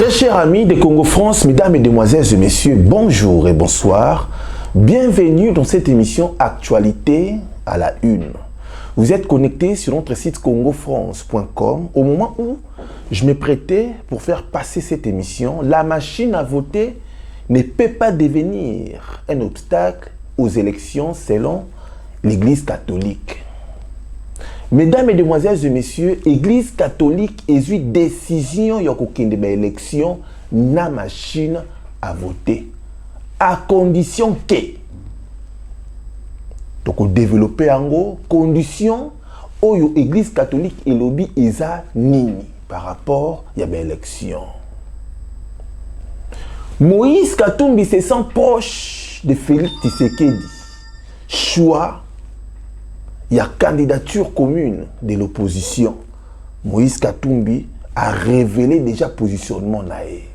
Très chers amis de Congo France, mesdames et demoiselles et messieurs, bonjour et bonsoir. Bienvenue dans cette émission Actualité à la une. Vous êtes connectés sur notre site congofrance.com au moment où je me prêtais pour faire passer cette émission. La machine à voter ne peut pas devenir un obstacle aux élections selon l'Église catholique. Mesdames et demoiselles et messieurs, l'Église catholique a eu décision de l'élection na machine à voter. À condition que donc développer en gros condition où l'Église catholique et lobby isa nini par rapport à l'élection. Moïse Katumbi se sent proche de Félix Tshisekedi. Choix. Il y a candidature commune de l'opposition. Moïse Katumbi a révélé déjà positionnement naé.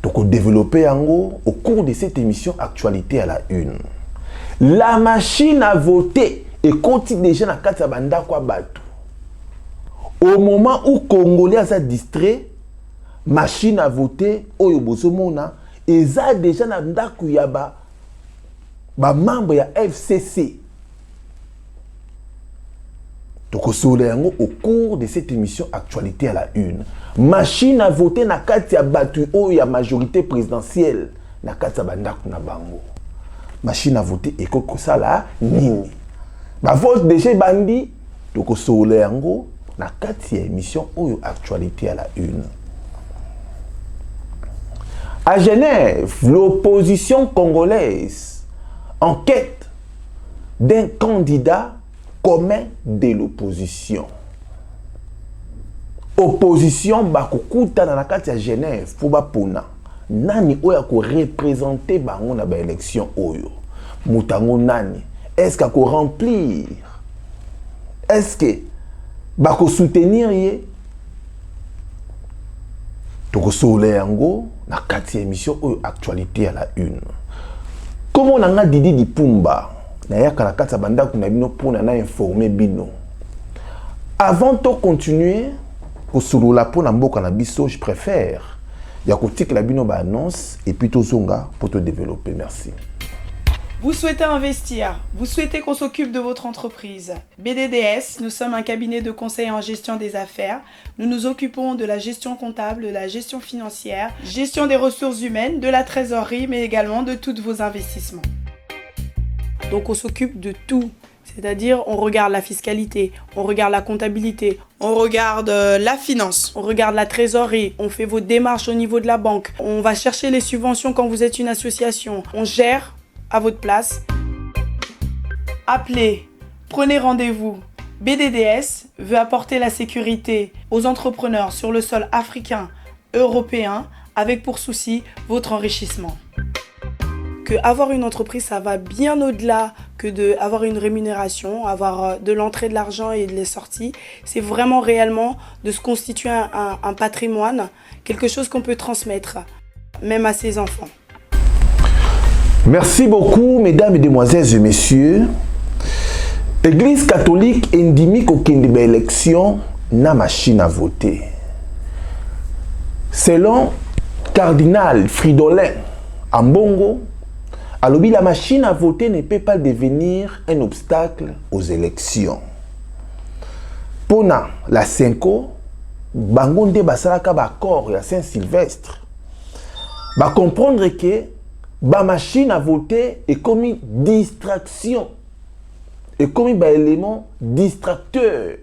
Donc, on développé en gros au cours de cette émission Actualité à la une. La machine à voter et continue déjà dans la banda kwa batu. Au moment où Congolais a distrait, machine à voter, oyo bozomona, eza déjà na ndaku ya ba membre ya FCC. Donc, au cours de cette émission Actualité à la une, machine à voter na kati ya batu o ya majorité présidentielle na kati ya bandaku na bango. Machine à voter et koko sala nini. Ba vote déjà bandi donc soleango na kati ya émission o Actualité à la une. À Genève, l'opposition congolaise en quête d'un candidat commun de l'opposition. Opposition bakukuta na kati ya Genève pour bapona. Nani oya ko représenter bango na ba élection oyo. Mutango nani? Est-ce qu'il ko remplir? Est-ce que bako soutenir yé? Toko sole yango na kati ya émission oyo Actualité à la une. Comment on a Didi Dipumba? Avant de continuer, je préfère que la bino annonce et puis zonga pour te développer. Merci. Vous souhaitez investir, vous souhaitez qu'on s'occupe de votre entreprise. BDDS, nous sommes un cabinet de conseil en gestion des affaires. Nous nous occupons de la gestion comptable, de la gestion financière, gestion des ressources humaines, de la trésorerie, mais également de tous vos investissements. Donc on s'occupe de tout, c'est-à-dire on regarde la fiscalité, on regarde la comptabilité, on regarde la finance, on regarde la trésorerie, on fait vos démarches au niveau de la banque, on va chercher les subventions quand vous êtes une association, on gère à votre place. Appelez, prenez rendez-vous. BDDS veut apporter la sécurité aux entrepreneurs sur le sol africain, européen, avec pour souci votre enrichissement. Avoir une entreprise, ça va bien au-delà que d'avoir une rémunération, avoir de l'entrée de l'argent et de la sortie. C'est vraiment réellement de se constituer un patrimoine, quelque chose qu'on peut transmettre, même à ses enfants. Merci beaucoup, mesdames et demoiselles et messieurs. Église catholique endémique au Kende élection na machine à voter. Selon cardinal Fridolin Ambongo, alors, la machine à voter ne peut pas devenir un obstacle aux élections. Pour la Cinco, Bangonde Basalaka Bakor et Saint-Sylvestre, va comprendre que la machine à voter est comme une distraction, est comme un élément distracteur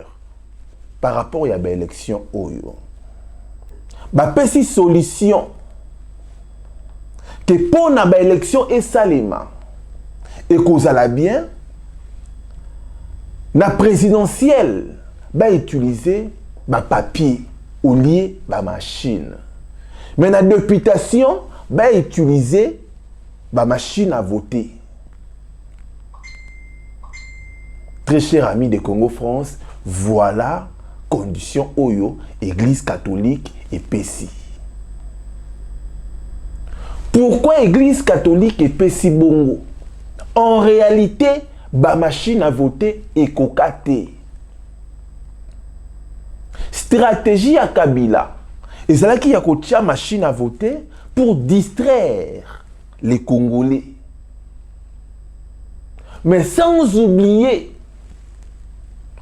par rapport à l'élection. Ba pesi solution que pour l'élection et salima et qu'on a bien la présidentielle va utiliser ba papier au lieu ba machine, mais la députation va utiliser ba machine à voter. Très chers amis de Congo France, voilà condition oyo Église catholique et PECI. Pourquoi Église catholique et PECI bongo? En réalité, ba machine à voter est cocaté. Stratégie à Kabila. Et c'est là qu'il y a une machine à voter pour distraire les Congolais. Mais sans oublier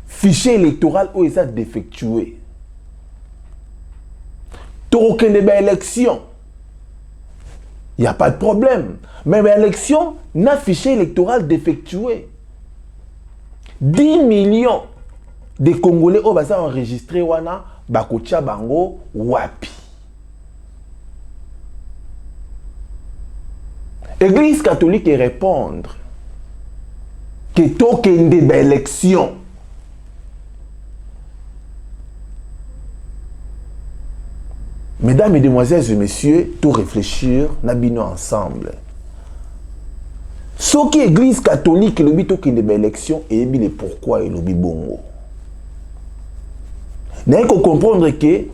fichier électoral où ils ont défectué. Tant qu'il y a une élection, il n'y a pas de problème. Mais l'élection n'a fichier électoral défectué. 10 millions de Congolais ont enregistré wana bakotia bango wapi. Église catholique répondre que token de élection. Mesdames, Mesdemoiselles et Messieurs, tout réfléchir, nabino ensemble. Ce qui est l'église catholique, le bito qui est une élection, et le pourquoi et le bibongo. Nous devons comprendre que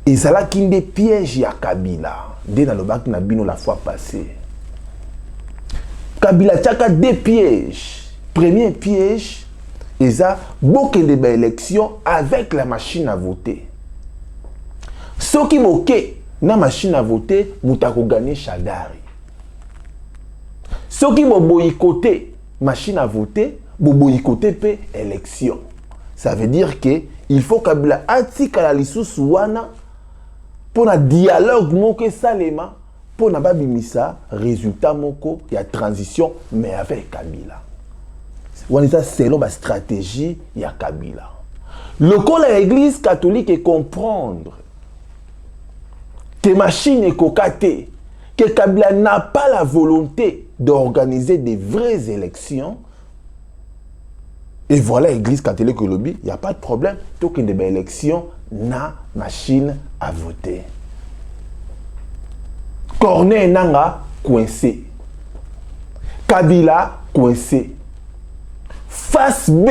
il y a des pièges à Kabila. Dès dans le bac nabino la fois passée. Kabila a des pièges. Premier piège, il y a beaucoup d'élections avec la machine à voter. Ceux qui moquent na machine à voter, moutako gagné Chadari. Ceux qui vont boycotter machine à voter, vont boycotter pe élection. Ça veut dire que il faut Kabila atika la lisusu wana pour un dialogue moke salema pour na babimisa résultat moko ya transition mais avec Kabila. On est selon la stratégie ya Kabila. Le col à l'église catholique est comprendre que machine est cocatée, que Kabila n'a pas la volonté d'organiser des vraies élections. Et voilà l'église catholique au lobby, il n'y a pas de problème. Tant qu'il y a des élections, na machine à voter. Corneille Nanga coincé. Kabila coincé. Face B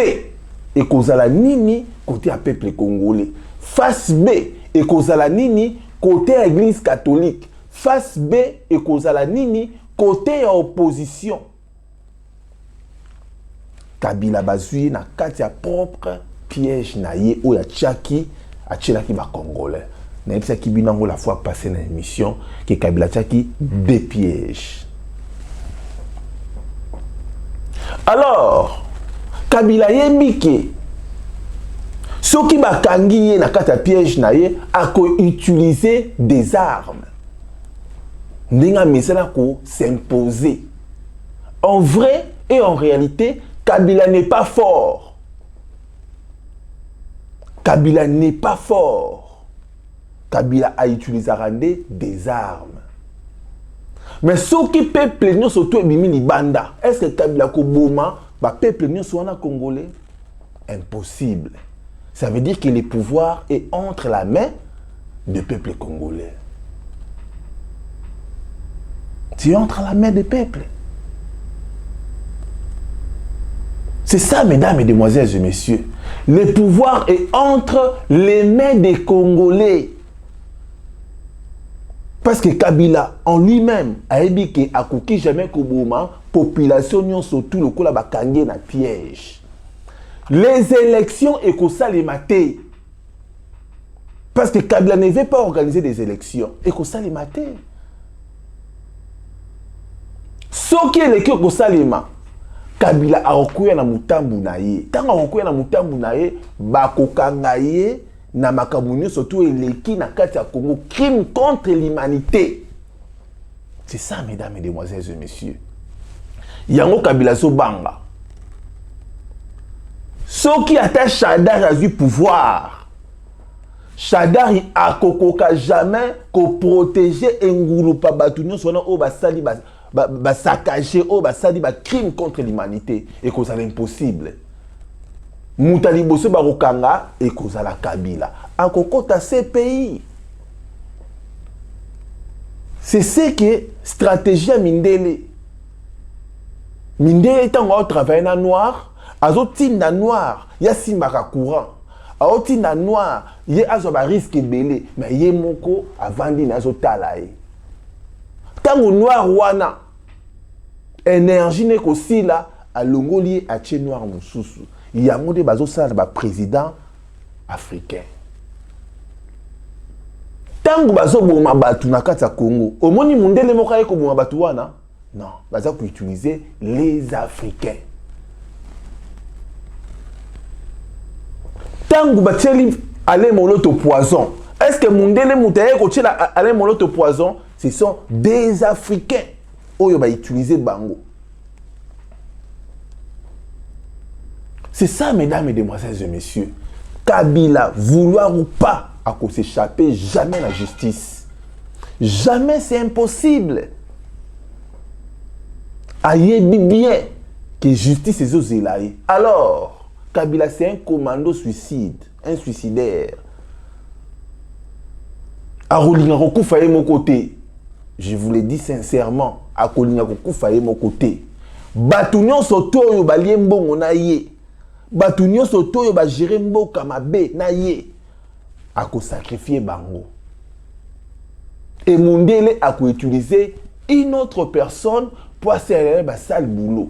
et kozala nini côté à peuple congolais. Face B et kozala nini côté église catholique. Face B et kozala nini côté opposition. Kabila bazui na kati ya propre piège na ye o ya tchaki a tchelaki ba congolais. Na epsa ki binango la fois passée na émission que Kabila tchaki des pièges. Alors Kabila yembike ceux qui ba kangi na kati ya piège na ye a ko utiliser des armes. Ndinga mesela ko s'imposer. En vrai et en réalité, Kabila n'est pas fort. Kabila n'est pas fort. Kabila a utilisé des armes. Mais ceux qui peuple nous surtout bimini banda, est-ce que Kabila ko boma ba peuple nous soit na congolais? Impossible. Ça veut dire que le pouvoir est entre la main du peuple congolais. C'est entre la main du peuple. C'est ça, mesdames, mesdemoiselles et messieurs. Le pouvoir est entre les mains des Congolais. Parce que Kabila, en lui-même, a dit qu'il a coquille jamais Koboma, population, surtout le coup là, bakangé na piège. Les élections et que ça les maté. Parce que Kabila ne veut pas organiser des élections. Et que ça les maté. Ce qui est le que ça les maté. Kabila a okuya na mutambu na ye. Tanga okuya na mutambu na ye, bakokanga ye na makamunyo surtout eleki na kati ya Congo, crime contre l'humanité. C'est ça, mesdames, mesdemoiselles et messieurs. Yango Kabila so banga. Ce qui attache Chadar a du pouvoir. Chadar a kokoka jamais ko protéger Ngulu pa batunyo sona o basali ba saccager o basali ba crime contre l'humanité et que ça est impossible. Moutali bosse ba rokanga et que ça la Kabila. En kokota ces pays. C'est ce que stratégie Mindele. Mindele est en travail na noir, azotinda noir, ya simbaka courant. Azotinda noir, ye azoba risque belé, mais ye moko avandi na azotalaye. Tango noir wana énergie ne ko sila a longoli a tche noir mususu yango de bazo sala ba président africain Tango bazo boma batu na kati ya Congo. Omoni mundele moko aye ko boma batu wana. Non, baza ko utiliser les Africains. Tango batieli ale moloto poison. Est-ce que mundele mutaye ko tchela ale moloto poison? Ce sont des Africains. Oyo ba utiliser bango. C'est ça, mesdames, mesdemoiselles et messieurs. Kabila, vouloir ou pas, à cause s'échapper, jamais la justice. Jamais, c'est impossible. Aïe, bien que justice est aux élaïs. Alors, Kabila, c'est un commando suicide, un suicidaire. Arolinga Kokufaye mon côté. Je vous le dis sincèrement, Akolinga Kokufaye mon côté. Batunyon soto yo balie mbongo na ye. Batunyon soto yo ba gérer mboka mabe na ye. Ako sacrifier bango. Et Mundele a utiliser une autre personne pour faire un sale boulot.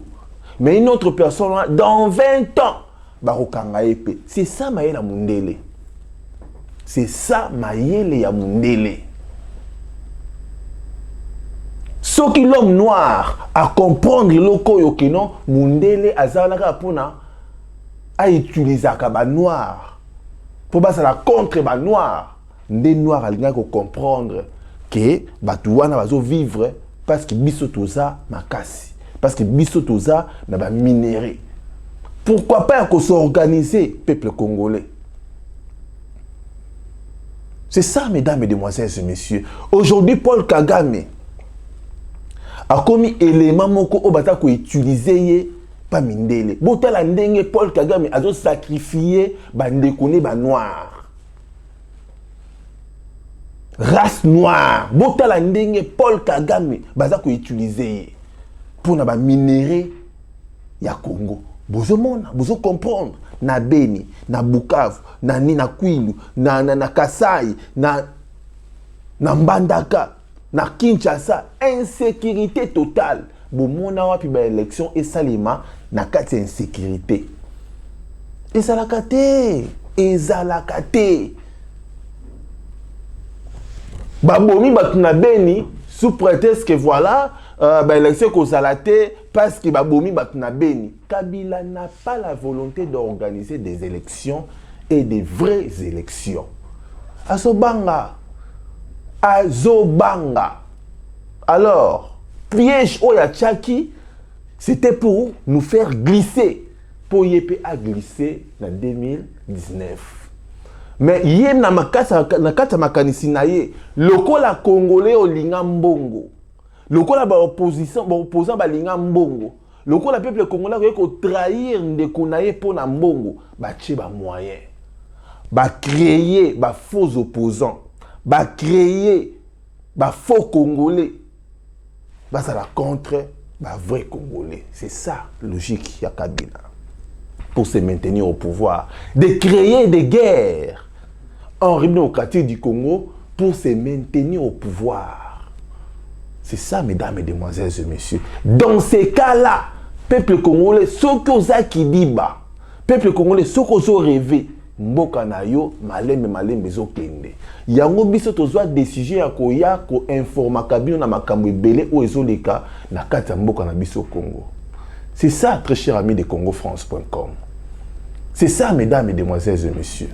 Mais une autre personne, dans 20 ans, barokanga épée. C'est ça Maïe la Mundele. C'est ça Maïe ya Mundele. Ce qui l'homme noir à comprendre loko yokino Mundele azalaka pona a utiliser ba noir pour basa la contre ba noir ndé noir alinga ko comprendre que batu wana bazo vivre parce que biso toza makasi, parce que biso toza na ba minéré. Pourquoi pas qu'on s'organiser peuple congolais? C'est ça, mesdames, mesdemoiselles et messieurs. Aujourd'hui, Paul Kagame a commis élément moko obata ko utiliser pas mindele. Botala ndenge Paul Kagame a sacrifié bandekone ba noir. Race noire. Botala ndenge Paul Kagame baza ko utiliser pour na ba minéré ya Congo. Bozo mona, bozo comprendre na Beni, na Bukavu, na Kwilu, na Kasai, na Mbandaka, na Kinshasa, insécurité totale. Bomona wapi ba élection et salima na kati insécurité. Ezalakate. Babomi batuna Beni sous prétexte que voilà ba élection ko zalate parce que babomi batuna Beni. Kabila n'a pas la volonté d'organiser des élections et des vraies élections. Azobanga. Alors, piège Oya Tchaki, c'était pour nous faire glisser. Pour YP à glisser en 2019. Mais yem na kata makanisi na ye, lokola Congolais olinga mbongo. Lokola ba opposant ba linga mbongo. Lokola peuple congolais ko trahir ndeko na ye pona mbongo, ba tche ba moyen. Ba créer ba faux opposants, ba créer ba faux congolais. Ba ça la contre ba vrai congolais. C'est ça logique ya Kabila. Pour se maintenir au pouvoir, de créer des guerres en République démocratique du Congo pour se maintenir au pouvoir. C'est ça, mesdames, mesdemoiselles et messieurs. Dans ces cas-là, peuple congolais, ce que qui dit bas, peuple congolais, ce que rêvé, mboka na yo, malembe zo kende. Yango biso tozwa décision ya koya ko informa kabino na makambo ebele o ezoleka na kati ya mboka na biso Congo. C'est ça, très cher ami de congofrance.com. C'est ça, mesdames, mesdemoiselles et messieurs.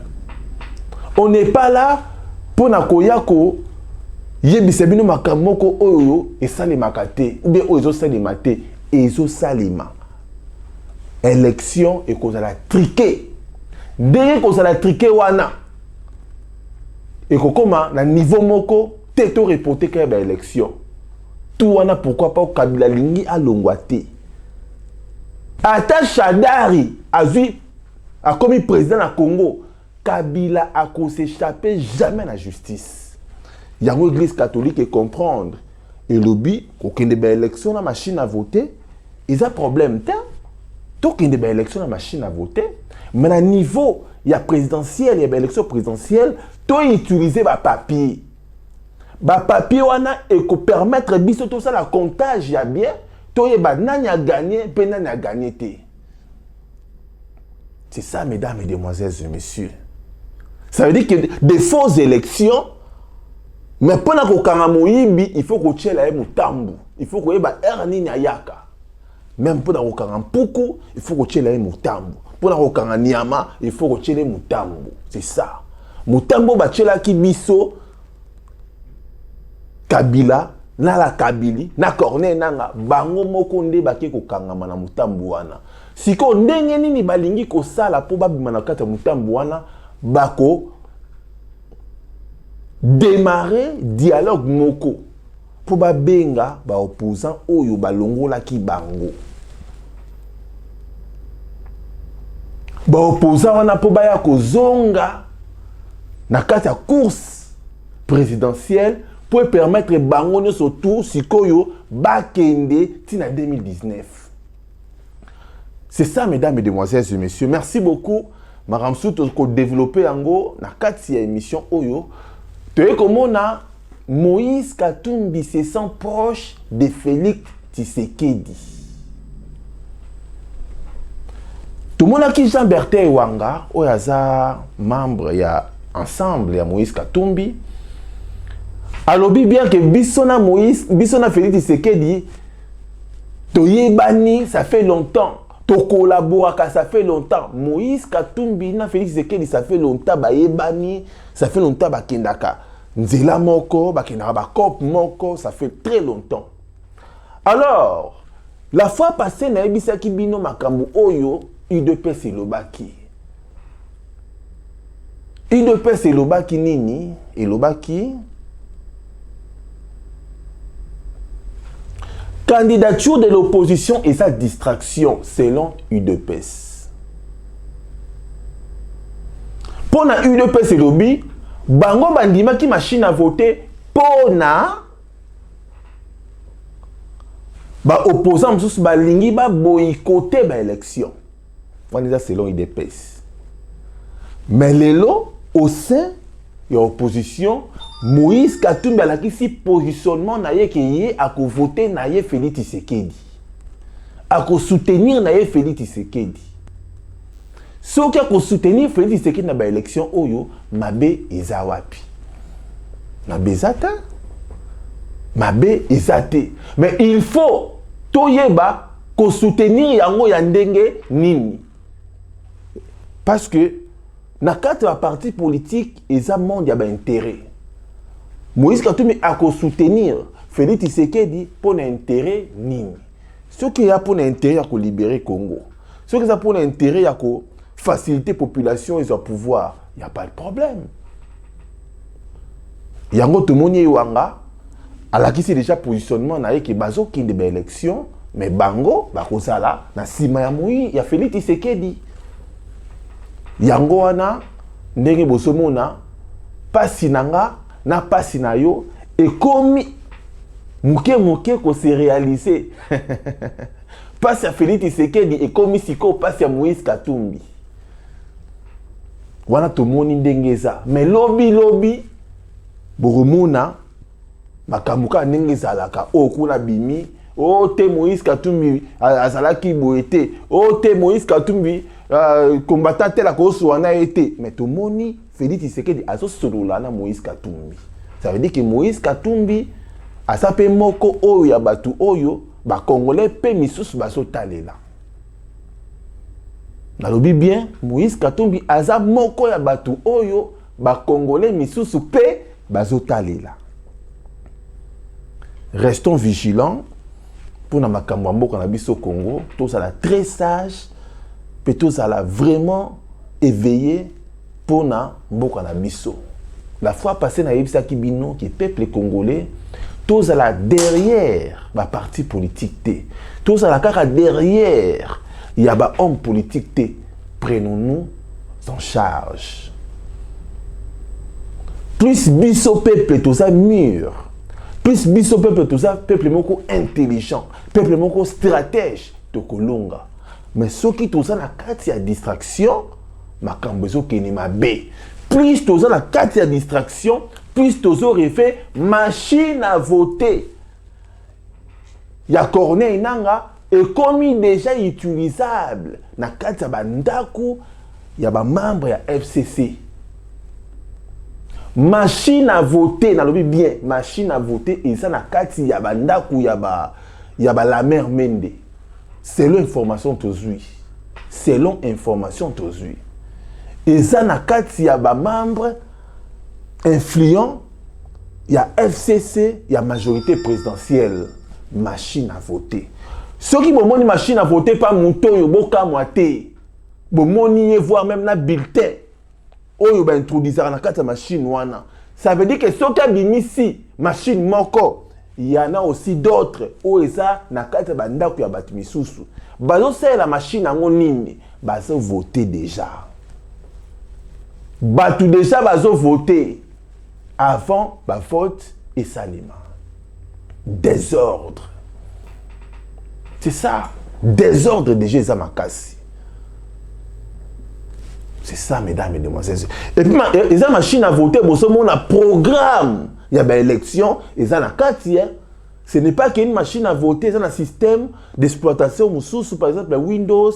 On n'est pas là pour na koyako yebisebino makamoko oyo esalema kate ou bien oyo salema te ezo salema. Élection et cause la triquer. Dès que la triquer wana et kokoma na niveau moko teto reporter que ba élection. Tout wana pourquoi pas Kabila lingi a longwate. Ata Shadari a commis président à Congo. Kabila a s'échapper jamais la justice. Il y a une église catholique et comprendre. Et lobby, quand il y a une élection, la machine à voter, il y a un problème. Tant qu'il y a une élection, la machine à voter, mais à niveau, il y a présidentiel, il y a une élection présidentielle, tu utiliser les papiers. Les papiers, et pour permettre de tout ça, la comptage, il y a bien. Nani a gagné, Nani a gagné. C'est ça, mesdames, mesdemoiselles et messieurs. Ça veut dire que des fausses élections, Mais pendant qu'on kanga moyibi, il faut qu'on tchela mutambu. Il faut qu'on yeba erni nyayaka. Même pendant qu'on kanga mpuku, il faut qu'on tchela mutambu. Pendant qu'on kanga nyama, il faut qu'on tchela mutambu. C'est ça. Mutambu ba tchela ki biso Kabila, na la Kabili, na Corneille nanga bango moko nde bake ko kanga mana mutambu wana. Siko ndenge nini balingi ko sala po babima na kata mutambu wana bako démarrer dialogue moko pour ba benga ba opposant oyo balongola ki bango ba opposant wana po ba ya kozonga na kati ya course présidentielle pour permettre bango ne surtout sikoyo bakende tina 2019. C'est ça, mesdames, mesdemoiselles et messieurs. Merci beaucoup. Maramsou to développer ango na kati ya émission oyo. Tu comme on a Moïse Katumbi se sent proche de Félix Tshisekedi. Tout le monde a qui Jean-Bertin Wanga, oyaza membre ya ensemble ya Moïse Katumbi. Alors bien que Bissona Moïse, Bissona Félix Tshisekedi, Toyebani, ça fait longtemps. To collaborer, ça fait longtemps. Moïse Katumbi na Félix Tshisekedi, ça fait longtemps. Bayebani, ça fait longtemps. Bakendaka Nzela moko, bakendaka bakop moko, ça fait très longtemps. Alors, la fois passée, na ebisaki bino makambo oyo, UDPS elobaki. UDPS elobaki nini? Elobaki candidature de l'opposition et sa distraction selon UDPS. Pour la UDPS et lobby, bango bandima qui machine à voter pour na ba opposant sous ba lingi ba boycotter ba élection. On dit ça selon UDPS. Mais lelo au sein de l'opposition, Moïse Katumbi a qui positionnement na ye ki a ko voter na ye Félix Tshisekedi. A ko soutenir na ye Félix Tshisekedi. So ki a ko soutenir Félix Tshisekedi na ba élection oyo mabe eza wapi. Mabe ezata. Mabe ezate. Mais il faut toyeba ko soutenir yango ya ndenge nini. Parce que na kati ya parti politique eza monde ya ba intérêt. Moïse Katumbi a ko soutenir Félix Tshisekedi pour intérêt nini. Ce qui a pour intérêt à ko libérer Congo. Ce qui a pour intérêt à ko faciliter population et son pouvoir, il n'y a pas de problème. Yango Tomoni Wanga a la qui c'est déjà positionnement na ki bazo ki de élection mais bango ba ko sala na sima ya Moïse ya Félix Tshisekedi. Yango wana ndenge bosomona pasi nanga na pasi na yo et komi muke ko se réaliser pasi ya Félix Tshisekedi et komi siko pasi ya Moïse Katumbi wana tomoni ndenge eza mais lobi boromona makamuka ndenge zalaka okuna bimi o te Moïse Katumbi azalaki boete o te Moïse Katumbi combattant tel ko soana été mais tout moni Félix Tshisekedi azo solola na Moïse Katumbi. Ça veut dire que Moïse Katumbi asape moko oyo ya batu oyo ba congolais pe misusu baso talela. Nalobi bien Moïse Katumbi aza moko ya batu oyo ba congolais misusu pe baso talela. Restons vigilants pour na makambo mboka na biso Congo, tout ça la très sage. Peut-être ça l'a vraiment éveillé pour na mboka na biso. La fois passée na yebisa kibino qui peuple congolais, tout ça là derrière ba parti politique té. Tout ça là kaka derrière il y a ba homme politique té. Prenons-nous en charge. Plus biso peuple tout ça mûr. Plus biso peuple tout ça peuple moko intelligent, peuple moko stratège to kolonga. Mais ce qui tout ça la carte ya distraction, makambo zo keni mabe. Plus tout ça la carte ya distraction, plus tout ça refait machine à voter. Ya Corneille nanga est comme déjà utilisable na carte ya bandaku ya ba membre ya FCC. machine à voter nalobi bien machine à voter eza na kati ya bandaku ya ba la mère Mende selon information tozui eza na kati ya ba membre influent ya FCC ya majorité présidentielle machine à voter soki bomoni machine à voter pas muto yo boka moite bomoni voir même na bulletin oyo ba introduire na kati ya machine wana ça veut dire que soki abimisi machine moko il y en a aussi d'autres oyo eza na kati ya bandako ya bato misusu bazosalela la machine yango nini bazo voter déjà bato déjà bazo voter avant ba vote et salima désordre c'est ça désordre déjà eza makasi. C'est ça, mesdames et demoiselles. Et puis, ils ont machine à voter, bon, ce monde a programme. Il y a une élection, ils ont la carte. Ce n'est pas qu'une machine à voter, ils ont un système d'exploitation, par exemple, Windows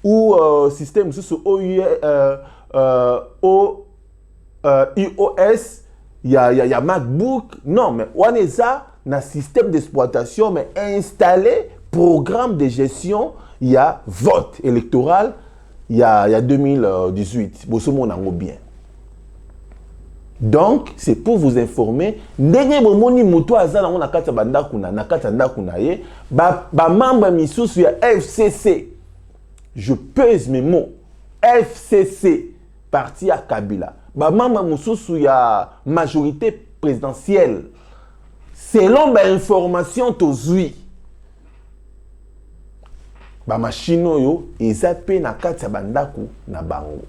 ou système sous iOS, il y a MacBook. Non, mais on est ça, un système d'exploitation, mais installé, programme de gestion, il y a vote électoral. Il y a 2018, bien. Donc, c'est pour vous informer. Ndenge bomoni muto azala on nakata banda kuna nakata ndakuna ye ba membre misusu ya FCC. Je pèse mes mots. FCC parti à Kabila. Ba membre misusu ya majorité présidentielle. Selon ba information tozui. Ba machine yo ezape na kati ya bandaku na bango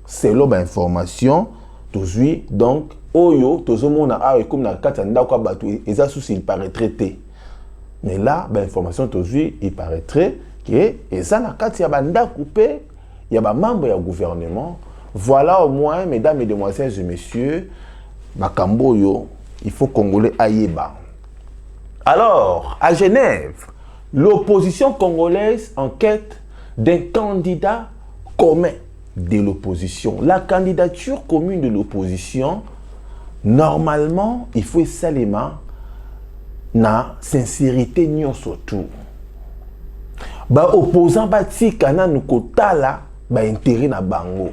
selon ba information tozui donc oyo tozomona a comme na kati ya ndako bato eza souci il paraîtrait té mais là ba information tozui il paraîtrait que eza na kati ya bandaku pe ya ba membre ya gouvernement. Voilà au moins mesdames et demoiselles et messieurs makambo yo il faut congolais ayeba. Alors à Genève, l'opposition congolaise en quête d'un candidat commun de l'opposition. La candidature commune de l'opposition, normalement, il faut seulement na sincérité nyon surtout. Ba opposant ba tika na nukotala ba intérêt na bango.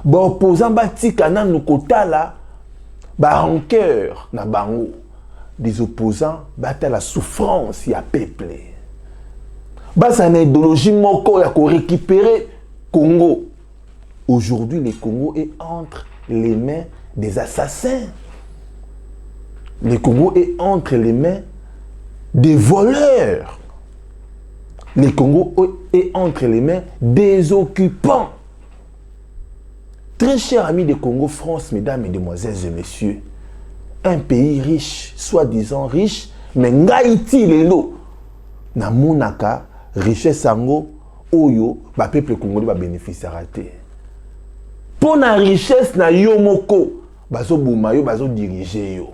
Ba opposant ba tika na nukotala ba rancœur na bango. Des opposants battent la souffrance ya peuple. C'est une idéologie moko ya ko récupérer Congo. Aujourd'hui, le Congo est entre les mains des assassins. Le Congo est entre les mains des voleurs. Le Congo est entre les mains des occupants. Très chers amis de Congo France, mesdames et demoiselles et messieurs, un pays riche, soi-disant riche, mais ngaiti lelo na monaka richesse sango oyo ba peuple congolais ba bénéficiera te. Pour la richesse na yo moko bazo bouma yo bazo diriger yo.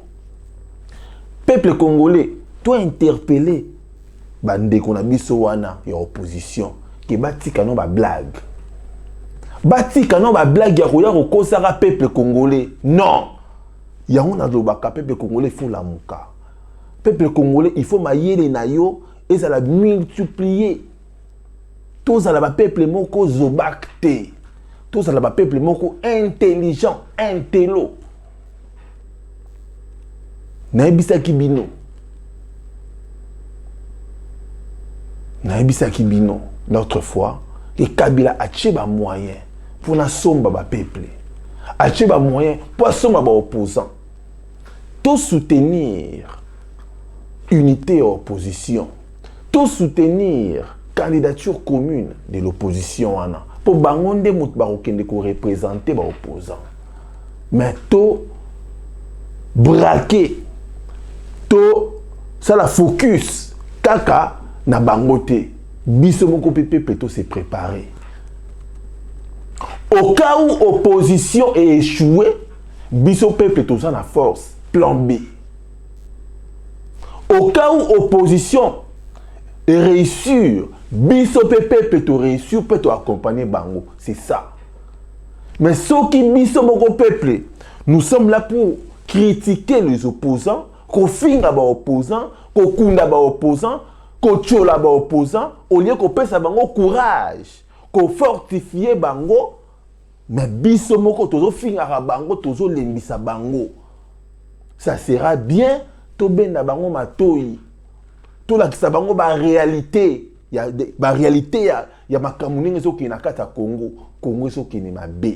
Peuple congolais, toi interpellé ba ndeko na biso wana ya opposition ke batika no ba blague. Batika no ba blague ya koya ko kosaka peuple congolais. Non. Yango na lobaka peuple congolais faut la muka. Peuple congolais il faut mayele na yo et ça la multiplier. Tous ça la peuple moko zobakte. Tous ça la peuple moko intelligent, intello. Naibisa kibino. Naibisa kibino l'autre fois et Kabila a tché ba moyen pour na somba ba peuple. A tché ba moyen pour somba ba opposant. Tout soutenir unité et opposition, tout soutenir candidature commune de l'opposition pour bangonde mout barokende ko représenter ba opposant. Mais tout braquer, tout ça la focus kaka na bangote biso moko pepe plutôt se préparer. Au cas où opposition est échouée, biso pepe tout ça la force. Plan B. Au cas où opposition est réussir, biso pepe peut réussir, peut accompagner bango. C'est ça. Mais ce qui biso moko peuple, Nous sommes là pour critiquer les opposants, qu'on finga ba opposants, qu'on kunda ba opposants, qu'on tchola ba opposants, au lieu qu'on pèse bango courage, qu'on fortifie bango, mais biso moko tozo finga bango, tozo lembisa bango. Ça sera bien, to benda bango matoi, to la kisa bango ba réalité, ba réalité ya makamuninga so ki na kata Congo, Congo so ki ni mabe.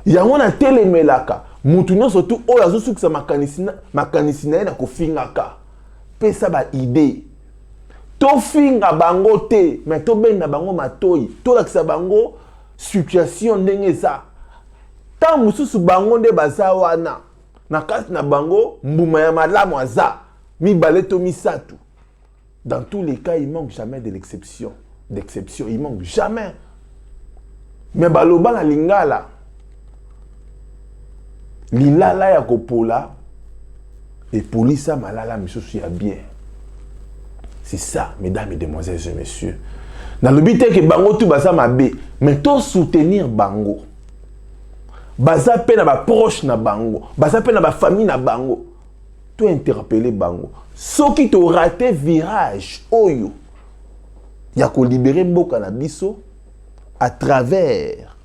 Yango na telemelaka mutu nyonso tu oyo azosukisa makanisi na ye na kofingaka pesa ba idée tofinga bango te mais tobenda bango matoi tolakisa bango situation ndenge eza ta mosusu bango nde baza wana na kati na bango mbuma ya malamu aza mibale to misato. Dans tous les cas il manque jamais de l'exception il manque jamais, mais baloba na lingala lilala ya kopola et polisa malala misusu ya bien. C'est ça, mesdames et demoiselles et messieurs. Dans le but que bango tout baza mabe, mais to soutenir bango. Baza pe na ba proche na bango, baza pe na ba famille na bango. To interpeller bango. Soki to raté virage oyo ya ko libérer mboka na biso à travers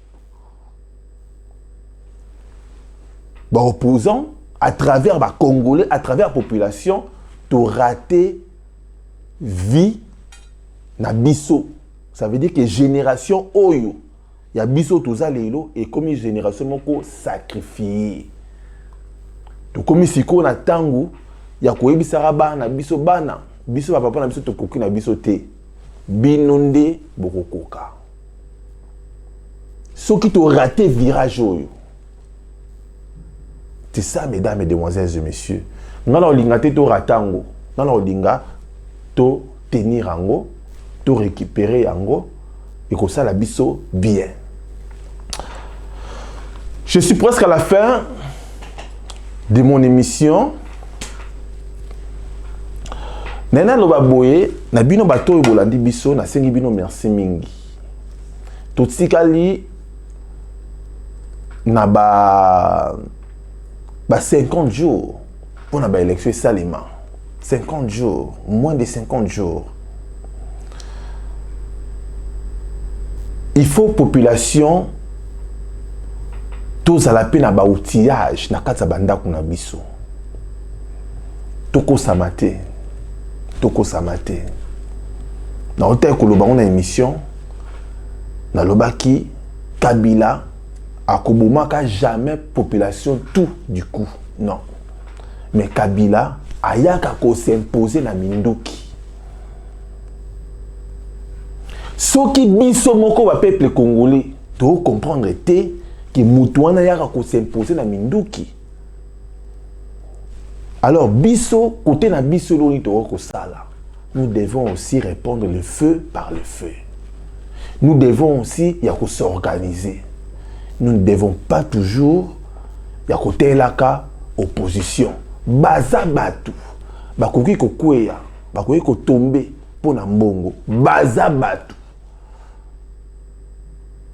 bah, opposants, à travers bah, Congolais, à travers la population, tu raté vie na biso. Ça veut dire que génération oyo, il y a biso tous lelo et comme une génération moko sacrifié. To comme siko na tangu, ya koyebisara bana biso papa na biso to koki na biso te. Binonde bokokoka. Soki to raté virage oyo. C'est ça, mesdames et demoiselles et messieurs. Nous allons lingater to ratango. Nous allons linga to tenir ango, to récupérer ango et comme ça la biso bien. Je suis presque à la fin de mon émission. Nena loba boye na bino bato bolandi biso na sengi bino merci mingi. Totsikali na ba 50 jours pour la élection seulement. 50 jours, moins de 50 jours. Il faut population tous à la peine à outillage na kata banda kuna biso. Toko samate. Na hôtel koloba on a émission na lobaki Kabila akobomaka jamais population tout du coup. Non. Mais Kabila ayaka ko s'imposer na minduki. Soki biso moko ba peuple congolais to comprendre te que mutuana ayaka ko s'imposer na minduki. Alors biso côté na biso loni to ko sala. Nous devons aussi répondre le feu par le feu. Nous devons aussi yako s'organiser. Nous ne devons pas toujours ya côté laka opposition. Baza batu. Bakoki ko kweya, bakoki ko tomber pona mbongo. Baza batu.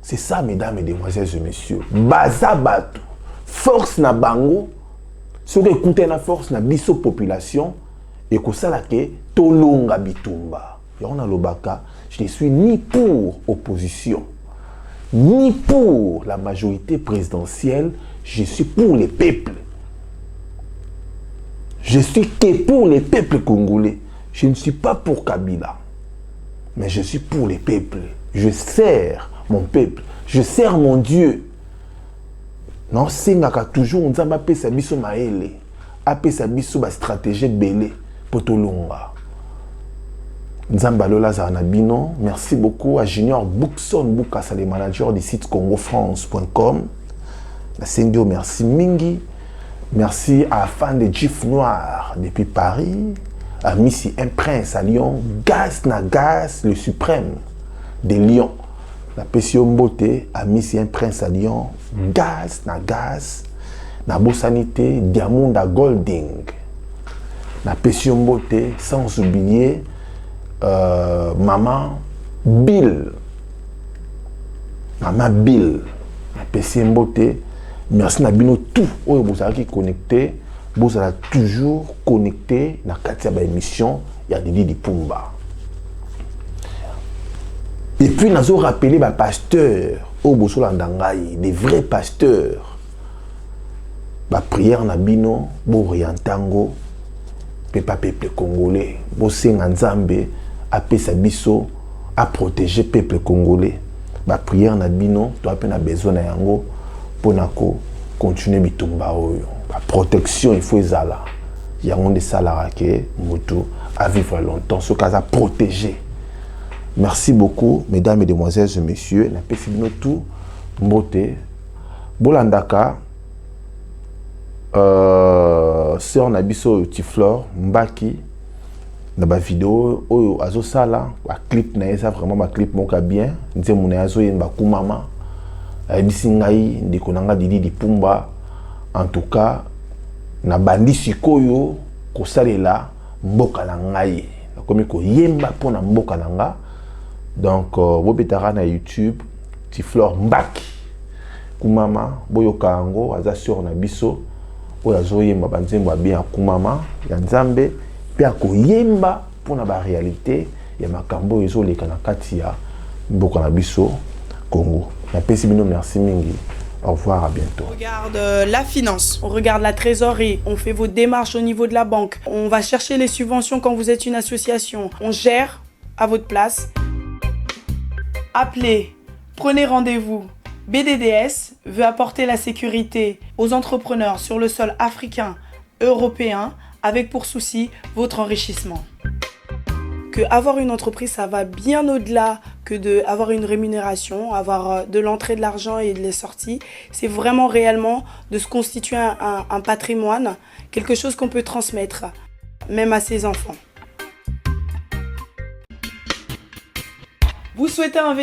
C'est ça, mesdames et demoiselles et messieurs. Baza batu. Force na bango. Si vous écoutez la force na biso population et que ça la ke tolonga bitumba. Yona lobaka, je ne suis ni pour opposition, ni pour la majorité présidentielle, je suis pour les peuples. Je suis que pour les peuples congolais. Je ne suis pas pour Kabila, mais je suis pour les peuples. Je sers mon peuple, je sers mon Dieu. Non, c'est toujours on zamba pesa biso maele, apesa biso ba stratégie belé potolonga. Nzamba Lola Zarnabino, merci beaucoup à Junior Bookson Boukassa, les managers du site congofrance.com. Merci Mingi. Merci à fan de Gif Noir depuis Paris. À Missy un prince à Lyon. Gaz na gaz, le suprême de Lyon. La Pession Beauté à Missy un prince à Lyon. Gaz na gaz. Na Bossanité, Diamond à Golding. La Pession Beauté, sans oublier Maman Bill. Maman Bill. napesi mbote. Merci na bino tout oyo bozalaki connecté, bozala toujours connecté na kati ya ba émission ya Didi Dipumba. Et puis nazo rappeler ba pasteur oyo bozolanda ngai, des vrais pasteurs. Ba prière na bino bo orientango pepa peuple congolais, bo senga nzambe apesa biso à protéger peuple congolais. Ba prière na bino to apena besoin na yango pour continuer bitumba oyo. La protection, il faut ezala. Il y a des salariés qui moto à vivre longtemps. Ce cas à protéger. Merci beaucoup, mesdames, mesdemoiselles et messieurs. La paix tout mbote. Bolandaka, sœur Nabiso Tiflor, Mbaki, dans la vidéo, oyo azo sala, la clip na esa vraiment ma clip moka bien. Nze mona azo yemba kumama. Bisingai ndikonanga Didi Dipumba. En tout cas, na bandi sikoyo kosalela mboka na ngai. Comme ko yemba pona mboka na nga. Donc bobetara na YouTube Tiflor Mbaki. Kumama boyoka yango aza sur na biso oyo azoyemba banzembo bien kumama ya Nzambe pe akoyemba pona ba réalité ya makambo ezoleka na kati ya mboka na biso Congo. Merci mingi. Au revoir, à bientôt. On regarde la finance, on regarde la trésorerie, on fait vos démarches au niveau de la banque, on va chercher les subventions quand vous êtes une association, on gère à votre place. Appelez, prenez rendez-vous. BDDS veut apporter la sécurité aux entrepreneurs sur le sol africain, européen, avec pour souci votre enrichissement. Que avoir une entreprise, ça va bien au-delà que d'avoir une rémunération, avoir de l'entrée de l'argent et de les sorties. C'est vraiment réellement de se constituer un patrimoine, quelque chose qu'on peut transmettre, même à ses enfants. Vous souhaitez investir